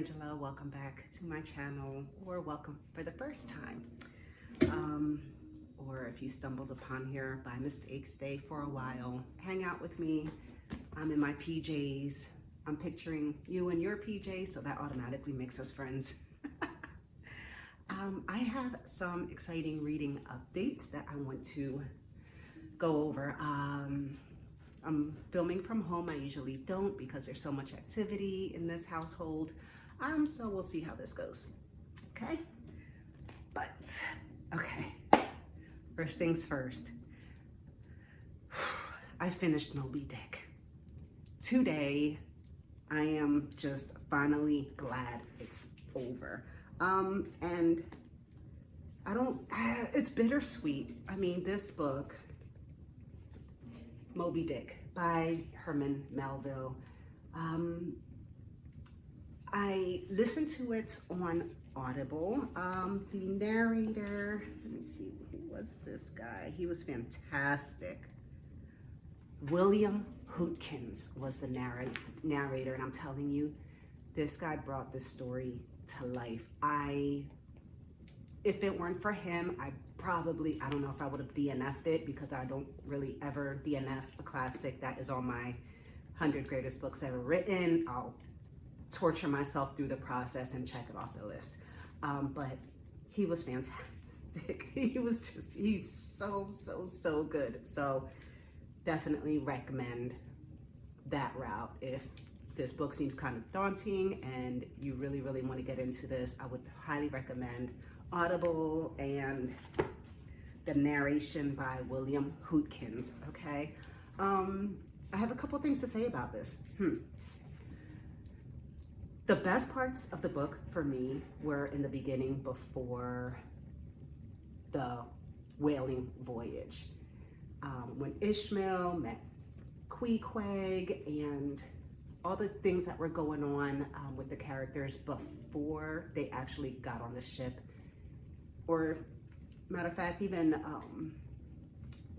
Angela. Welcome back to my channel, or welcome for the first time. Or if you stumbled upon here by mistake, stay for a while, hang out with me. I'm in my PJs. I'm picturing you in your PJs, so that automatically makes us friends. I have some exciting reading updates that I want to go over. I'm filming from home. I usually don't because there's so much activity in this household. So we'll see how this goes. Okay? Okay. First things first. I finished Moby Dick. Today, I am just finally glad it's over. And it's bittersweet. I mean, this book, Moby Dick by Herman Melville. I listened to it on Audible. The narrator, let me see, who was this guy? He was fantastic. William Hootkins was the narrator, and I'm telling you, this guy brought this story to life. If it weren't for him, I don't know if I would have DNF'd it, because I don't really ever DNF a classic that is on my 100 greatest books ever written. I'll torture myself through the process and check it off the list. But he was fantastic. He's so good. So definitely recommend that route. If this book seems kind of daunting and you really want to get into this, I would highly recommend Audible and the narration by William Hootkins. Okay, I have a couple things to say about this. The best parts of the book for me were in the beginning, before the whaling voyage, when Ishmael met Queequeg and all the things that were going on with the characters before they actually got on the ship. Or matter of fact, even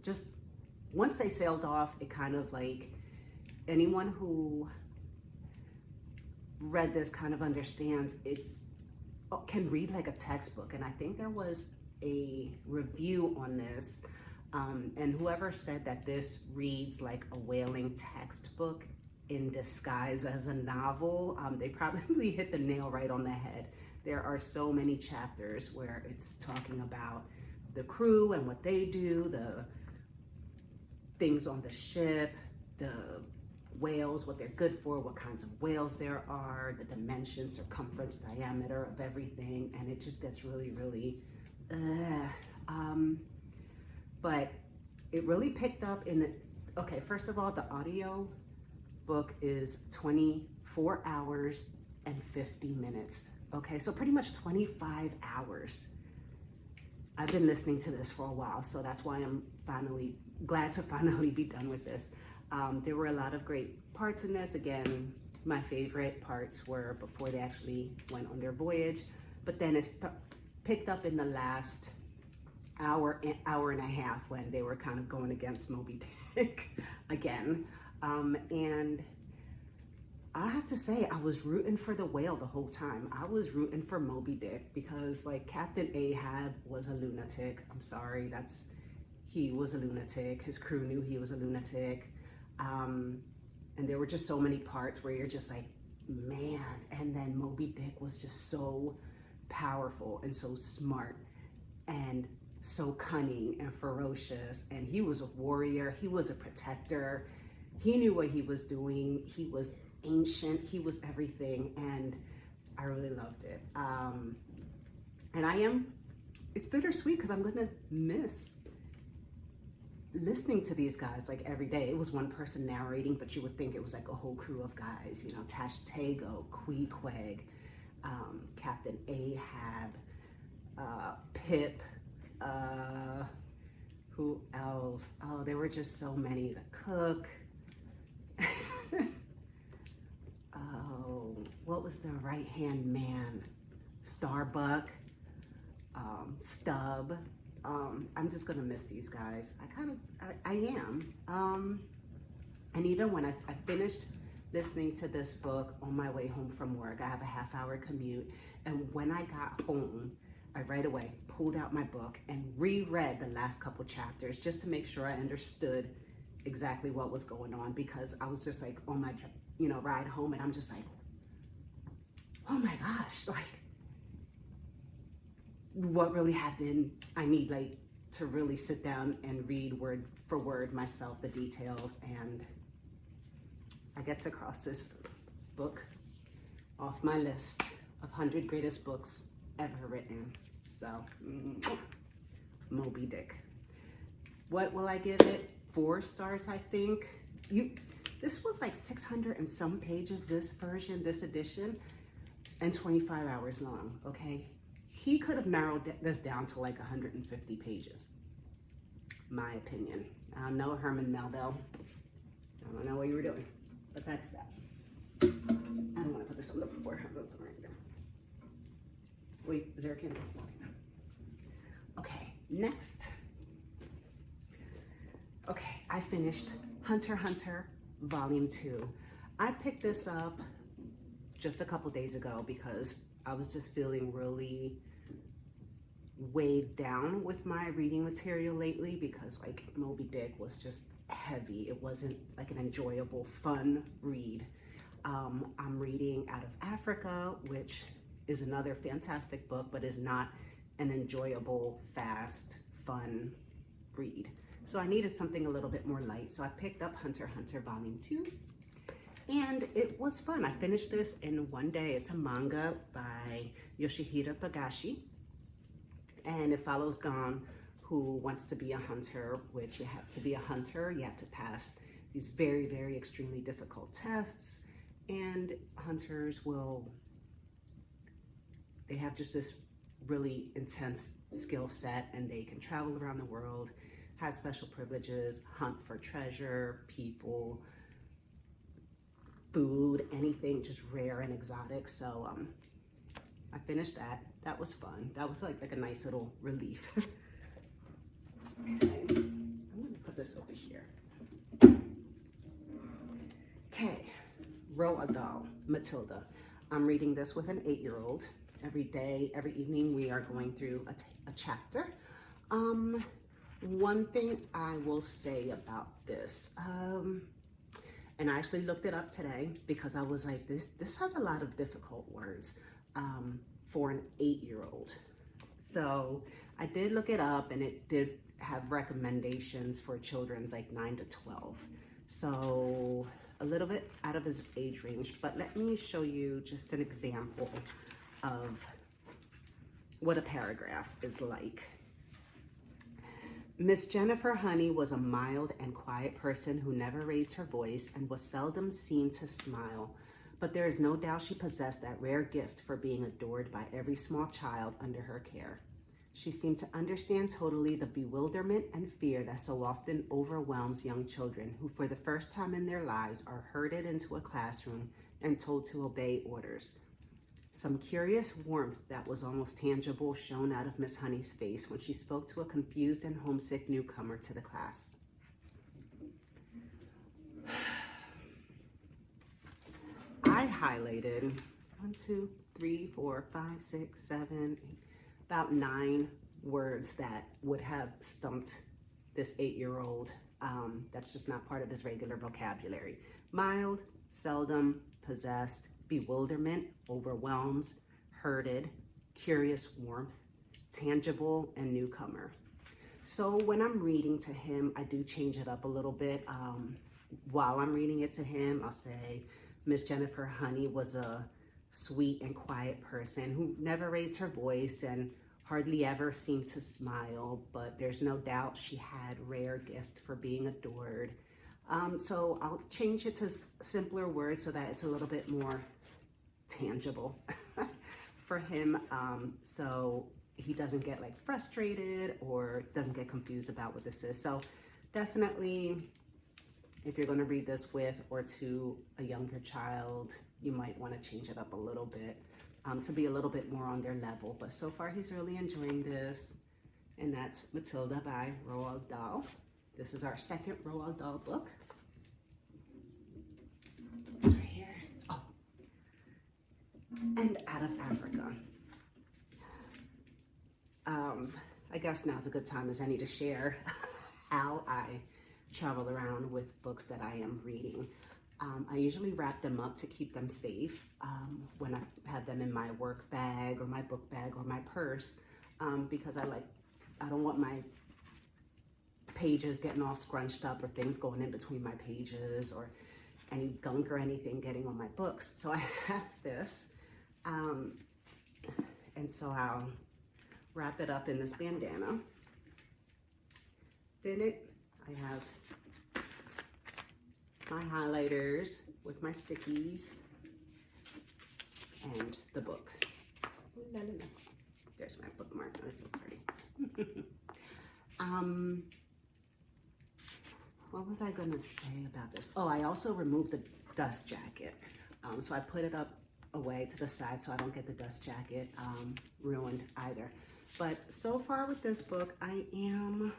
just once they sailed off, it kind of like, anyone who read this kind of understands can read like a textbook. And I think there was a review on this, and whoever said that this reads like a whaling textbook in disguise as a novel, they probably hit the nail right on the head. There are so many chapters where it's talking about the crew and what they do, the things on the ship, the whales, what they're good for, what kinds of whales there are, the dimension, circumference, diameter of everything, and it just gets really but it really picked up in the, okay, first of all, the audio book is 24 hours and 50 minutes. Okay, so pretty much 25 hours. I've been listening to this for a while, so that's why I'm glad to finally be done with this. There were a lot of great parts in this. Again, my favorite parts were before they actually went on their voyage, but then it picked up in the last hour and a half, when they were kind of going against Moby Dick again. And I have to say, I was rooting for the whale the whole time. I was rooting for Moby Dick because, like, Captain Ahab was a lunatic. I'm sorry, he was a lunatic. His crew knew he was a lunatic. And there were just so many parts where you're just like, man. And then Moby Dick was just so powerful and so smart and so cunning and ferocious. And he was a warrior. He was a protector. He knew what he was doing. He was ancient. He was everything. And I really loved it. And it's bittersweet because I'm going to miss listening to these guys like every day. It was one person narrating, but you would think it was like a whole crew of guys, you know, Tashtego, Queequeg, Captain Ahab, Pip, who else? Oh, there were just so many. The cook. Oh, what was the right-hand man? Starbuck, Stub. I'm just gonna miss these guys. I am. And even when I finished listening to this book on my way home from work. I have a half-hour commute, and when I got home, I right away pulled out my book and reread the last couple chapters just to make sure I understood exactly what was going on, because I was just like on my ride home, and I'm just like, oh my gosh, like what really happened? I need like to really sit down and read word for word myself the details, and I get to cross this book off my list of 100 greatest books ever written. So, Moby Dick. What will I give it? 4 stars, I think. This was like 600 and some pages, this version, this edition, and 25 hours long, okay? He could have narrowed this down to like 150 pages, my opinion. I know Herman Melville. I don't know what you were doing, but that's that. I don't want to put this on the floor. I'm going to put it right there. Wait, is there a candle? Okay, next. Okay, I finished Hunter x Hunter Volume 2. I picked this up just a couple days ago because I was just feeling really weighed down with my reading material lately, because like Moby Dick was just heavy. It wasn't like an enjoyable, fun read. I'm reading Out of Africa, which is another fantastic book, but is not an enjoyable, fast, fun read. So I needed something a little bit more light. So I picked up Hunter x Hunter Volume 2, and it was fun. I finished this in one day. It's a manga by Yoshihiro Togashi, and it follows Gon, who wants to be a hunter, which you have to be a hunter. You have to pass these very, very extremely difficult tests, and hunters they have just this really intense skill set, and they can travel around the world, have special privileges, hunt for treasure, people, food, anything just rare and exotic. So I finished that. That was fun. That was like a nice little relief. Okay, I'm gonna put this over here. Okay, Roald Dahl, Matilda. I'm reading this with an 8-year-old. Every day, every evening, we are going through a chapter. One thing I will say about this, and I actually looked it up today because I was like, this has a lot of difficult words for an 8-year-old. So I did look it up, and it did have recommendations for children's like 9 to 12. So a little bit out of his age range, but let me show you just an example of what a paragraph is like. Miss Jennifer Honey was a mild and quiet person who never raised her voice and was seldom seen to smile, but there is no doubt she possessed that rare gift for being adored by every small child under her care. She seemed to understand totally the bewilderment and fear that so often overwhelms young children who for the first time in their lives are herded into a classroom and told to obey orders. Some curious warmth that was almost tangible shone out of Miss Honey's face when she spoke to a confused and homesick newcomer to the class. I highlighted 1, 2, 3, 4, 5, 6, 7, 8, about 9 words that would have stumped this 8-year-old. That's just not part of his regular vocabulary. Mild, seldom, possessed, bewilderment, overwhelms, herded, curious warmth, tangible, and newcomer. So when I'm reading to him, I do change it up a little bit. While I'm reading it to him, I'll say, Miss Jennifer Honey was a sweet and quiet person who never raised her voice and hardly ever seemed to smile, but there's no doubt she had rare gift for being adored. So I'll change it to simpler words so that it's a little bit more tangible for him, so he doesn't get like frustrated or doesn't get confused about what this is. So definitely, if you're going to read this with or to a younger child, you might want to change it up a little bit to be a little bit more on their level. But so far he's really enjoying this, and that's Matilda by Roald Dahl. This is our second Roald Dahl book. It's right and out of Africa. I guess now's a good time as any to share how I travel around with books that I am reading. I usually wrap them up to keep them safe when I have them in my work bag or my book bag or my purse, because I don't want my pages getting all scrunched up or things going in between my pages or any gunk or anything getting on my books. So I have this, and so I'll wrap it up in this bandana. Did it? I have my highlighters with my stickies and the book. There's my bookmark. That's so pretty. What was I gonna say about this? Oh, I also removed the dust jacket. So I put it up away to the side so I don't get the dust jacket ruined either. But so far with this book, I am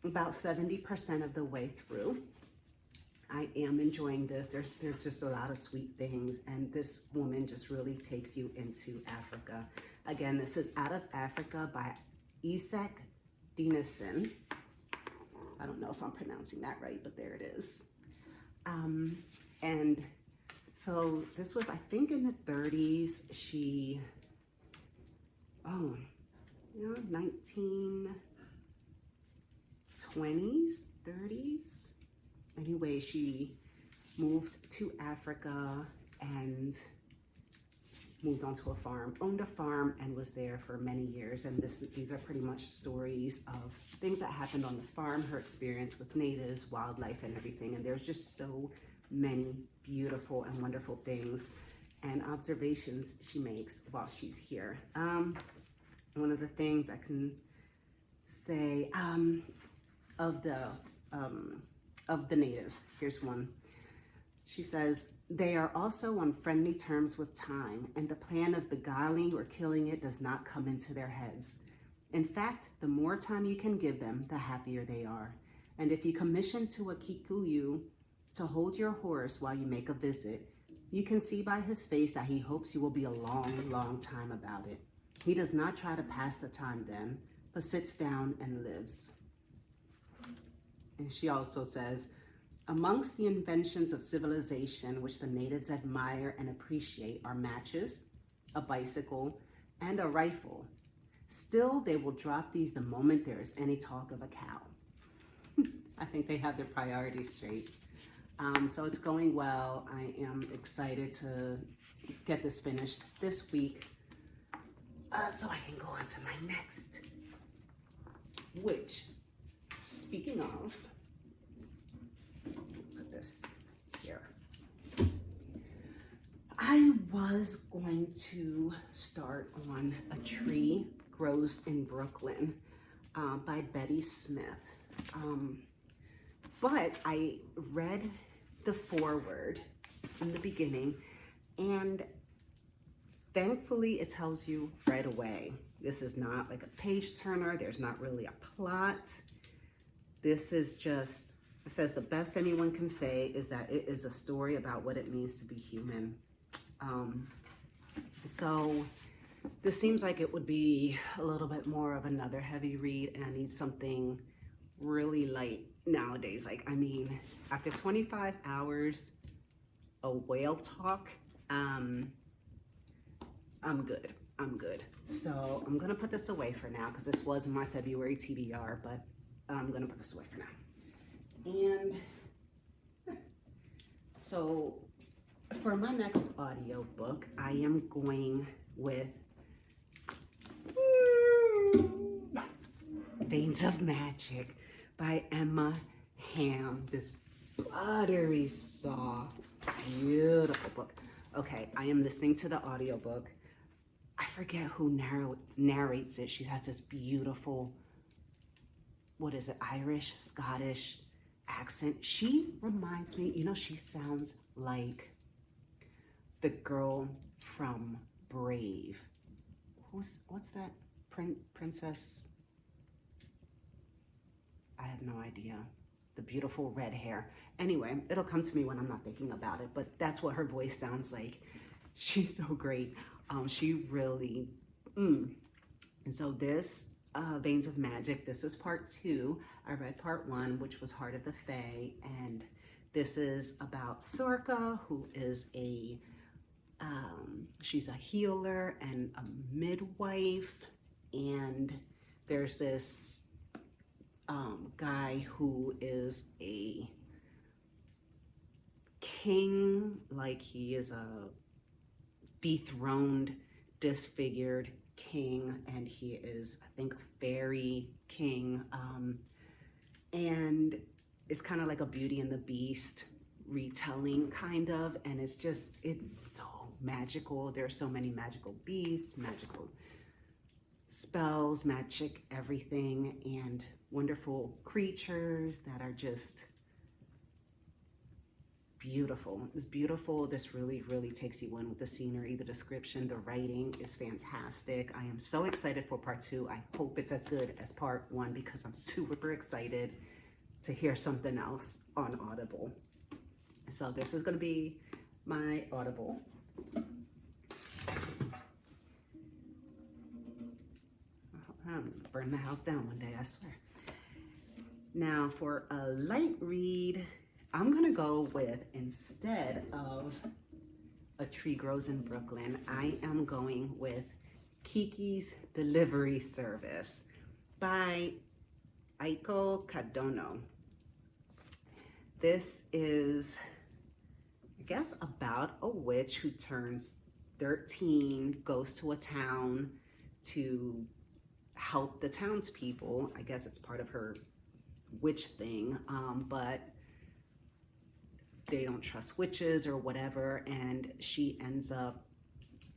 about 70% of the way through. I am enjoying this. There's just a lot of sweet things, and this woman just really takes you into Africa. Again, this is Out of Africa by Isak Dienesen. I don't know if I'm pronouncing that right, but there it is. And so this was, I think, in the 30s. She, 1920s, 30s. Anyway, she moved to Africa and moved onto a farm, owned a farm, and was there for many years. And these are pretty much stories of things that happened on the farm, her experience with natives, wildlife, and everything. And there's just so many beautiful and wonderful things and observations she makes while she's here. One of the things I can say of the natives, here's one. She says, "They are also on friendly terms with time, and the plan of beguiling or killing it does not come into their heads. In fact, the more time you can give them, the happier they are. And if you commission to a Kikuyu to hold your horse while you make a visit, you can see by his face that he hopes you will be a long, long time about it. He does not try to pass the time then, but sits down and lives." And she also says, "Amongst the inventions of civilization which the natives admire and appreciate are matches, a bicycle, and a rifle. Still, they will drop these the moment there is any talk of a cow." I think they have their priorities straight. So it's going well. I am excited to get this finished this week so I can go on to my next, which, speaking of, put this here. I was going to start on A Tree Grows in Brooklyn by Betty Smith. But I read the foreword in the beginning, and thankfully it tells you right away. This is not like a page turner. There's not really a plot. This is just, it says the best anyone can say is that it is a story about what it means to be human. So this seems like it would be a little bit more of another heavy read, and I need something really light nowadays. Like, I mean, after 25 hours of whale talk, I'm good. So I'm gonna put this away for now because this was my February TBR, but I'm gonna put this away for now. And so for my next audio book, I am going with Veins of Magic by Emma Hamm. This buttery soft, beautiful book. Okay, I am listening to the audiobook. I forget who narrates it. She has this beautiful, what is it, Irish, Scottish accent. She reminds me, you know, she sounds like the girl from Brave. What's that? Princess? I have no idea. The beautiful red hair. Anyway, it'll come to me when I'm not thinking about it, but that's what her voice sounds like. She's so great. She really, and so this, Veins of Magic, this is part 2. I read part 1, which was Heart of the Fae, and this is about Sorka, who is she's a healer and a midwife, and there's this guy who is a king, like he is a dethroned, disfigured king, and he is, I think, a fairy king, and it's kind of like a Beauty and the Beast retelling, kind of, and it's so magical. There are so many magical beasts, magical spells, magic everything, and wonderful creatures that are just beautiful. It's beautiful. This really, really takes you in with the scenery, the description, the writing is fantastic. I am so excited for part 2. I hope it's as good as part 1 because I'm super excited to hear something else on Audible. So this is going to be my Audible. I'm gonna burn the house down one day, I swear. Now for a light read, I'm gonna go with, instead of A Tree Grows in Brooklyn, I am going with Kiki's Delivery Service by Aiko Kadono. This is, I guess, about a witch who turns 13, goes to a town to help the townspeople. I guess it's part of her witch thing, but they don't trust witches or whatever, and she ends up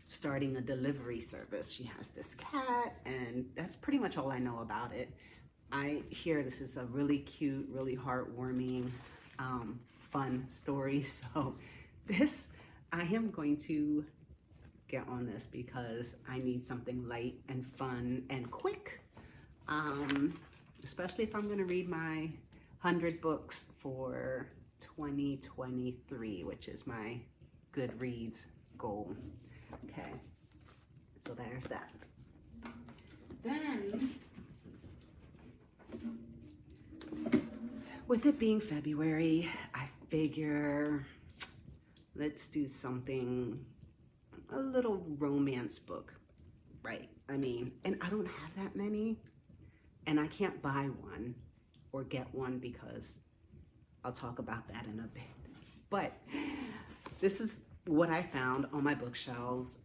starting a delivery service. She has this cat, and that's pretty much all I know about it. I hear this is a really cute, really heartwarming, fun story. So this, I am going to get on this because I need something light and fun and quick, especially if I'm going to read my 100 books for 2023, which is my Goodreads goal. Okay, so there's that. Then, with it being February, I figure let's do something, a little romance book, right? I mean, and I don't have that many, and I can't buy one or get one because I'll talk about that in a bit. But this is what I found on my bookshelves.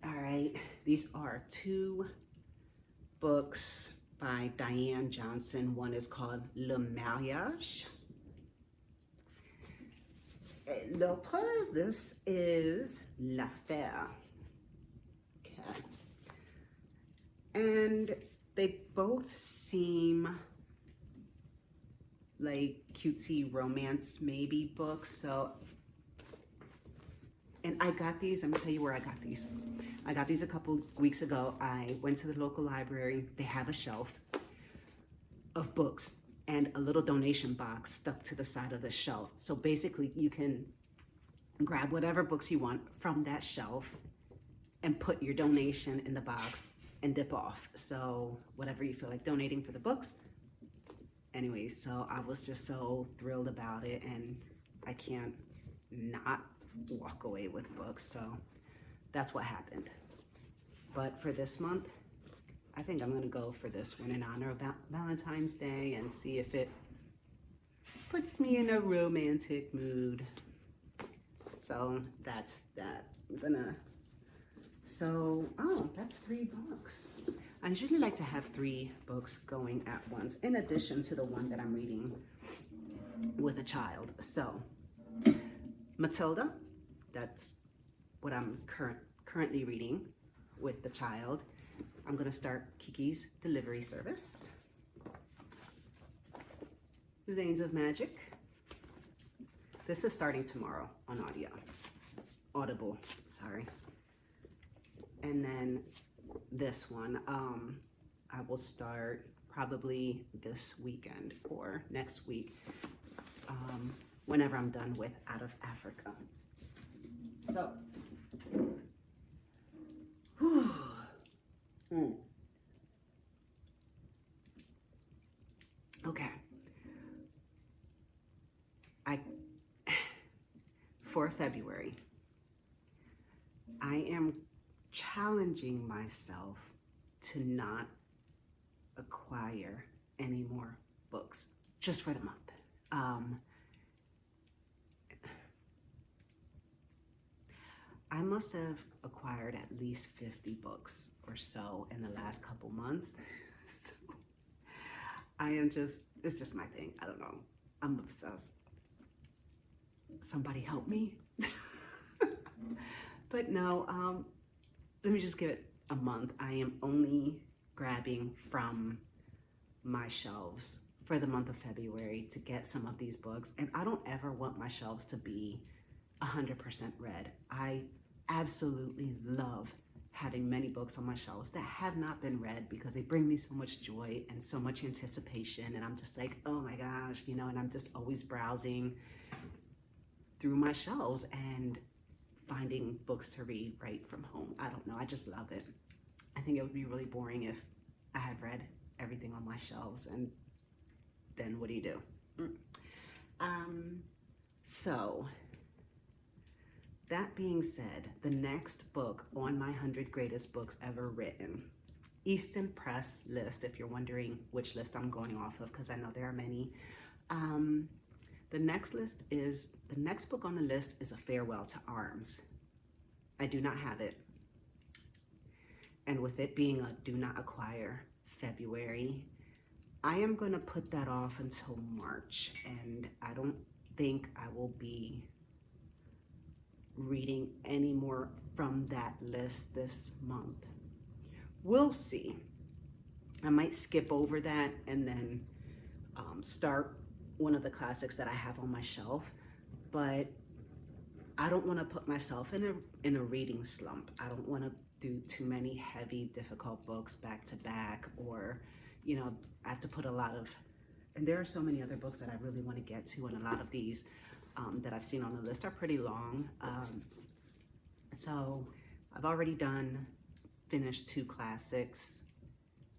All right, these are 2 books by Diane Johnson. One is called Le Mariage. L'autre, this is L'Affaire. Okay. And they both seem like cutesy romance maybe books. So, and I got these, I'm gonna tell you where I got these. I got these a couple weeks ago. I went to the local library. They have a shelf of books and a little donation box stuck to the side of the shelf. So basically you can grab whatever books you want from that shelf and put your donation in the box and dip off. So whatever you feel like donating for the books. Anyway, so I was just so thrilled about it, and I can't not walk away with books. So that's what happened. But for this month, I think I'm gonna go for this one in honor of Valentine's Day and see if it puts me in a romantic mood. So that's that. I'm gonna, so, oh, that's 3 books. I usually like to have 3 books going at once, in addition to the one that I'm reading with a child. So, Matilda, that's what I'm currently reading with the child. I'm gonna start Kiki's Delivery Service. Veins of Magic. This is starting tomorrow on Audible, sorry. And then this one, I will start probably this weekend or next week, whenever I'm done with Out of Africa. So Okay. For February, I am challenging myself to not acquire any more books just for the month. I must have acquired at least 50 books or so in the last couple months. So it's just my thing. I don't know. I'm obsessed. Somebody help me. But no, let me just give it a month. I am only grabbing from my shelves for the month of February to get some of these books. And I don't ever want my shelves to be 100% read. I absolutely love having many books on my shelves that have not been read because they bring me so much joy and so much anticipation. And I'm just like, oh my gosh, you know, and I'm just always browsing through my shelves and finding books to read right from home. I don't know, I just love it. I think it would be really boring if I had read everything on my shelves, and then what do you do? So that being said, the next book on my 100 greatest books ever written, Easton Press list, if you're wondering which list I'm going off of, because I know there are many. The next book on the list is A Farewell to Arms. I do not have it. And with it being a do not acquire February, I am going to put that off until March. And I don't think I will be reading any more from that list this month. We'll see. I might skip over that and then start one of the classics that I have on my shelf, but I don't want to put myself in a reading slump. I don't want to do too many heavy, difficult books back to back, or, you know, I have to put a lot of, and there are so many other books that I really want to get to, and a lot of these that I've seen on the list are pretty long. So I've already finished 2 classics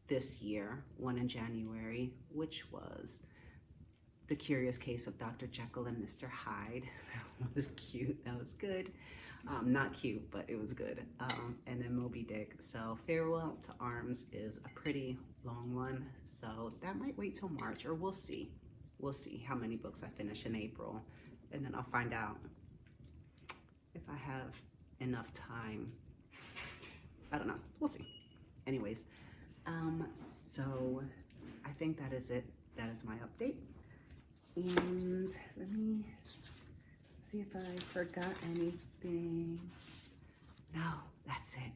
this year, one in January, which was The Curious Case of Dr. Jekyll and Mr. Hyde. That was cute, that was good. Not cute, but it was good. And then Moby Dick. So Farewell to Arms is a pretty long one, so that might wait till March, or we'll see. We'll see how many books I finish in April, and then I'll find out if I have enough time. I don't know, we'll see. Anyways, so I think that is it. That is my update. And let me see if I forgot anything. No, that's it.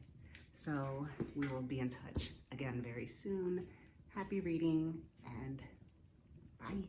So we will be in touch again very soon. Happy reading, and bye.